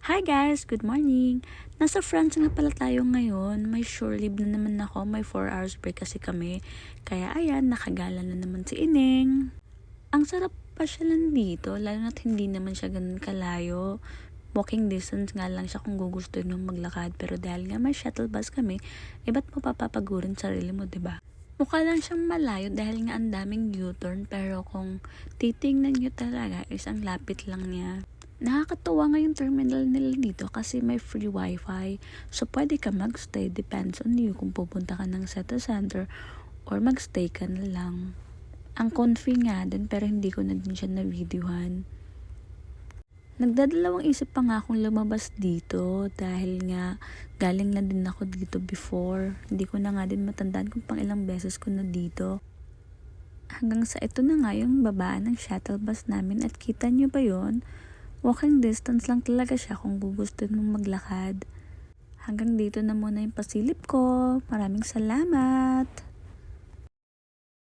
Hi guys! Good morning! Nasa France nga pala tayo ngayon. May shore leave na naman ako. May 4 hours break kasi kami. Kaya ayan, nakagala na naman si Ineng. Ang sarap pa siya lang dito, lalo na't hindi naman siya ganun kalayo. Walking distance nga lang siya kung gugustuhin mong maglakad. Pero dahil nga may shuttle bus kami, ba't mo papapagurin sarili mo, diba? Mukha lang siyang malayo dahil nga ang daming U-turn. Pero kung titingnan nyo talaga is ang lapit lang niya. Nakakatuwa nga yung terminal nila dito kasi may free wifi. So, pwede ka magstay. Depends on you kung pupunta ka ng City Center or magstay ka na lang. Ang comfy nga din pero hindi ko na din siya na-videohan. Nagdadalawang isip pa nga akong lumabas dito dahil nga galing na din ako dito before. Hindi ko na nga din matandaan kung pang ilang beses ko na dito. Hanggang sa ito na nga yung babaan ng shuttle bus namin at kita nyo ba yon? Walking distance lang talaga siya kung gugustuhin mong maglakad. Hanggang dito na muna yung pasilip ko. Maraming salamat!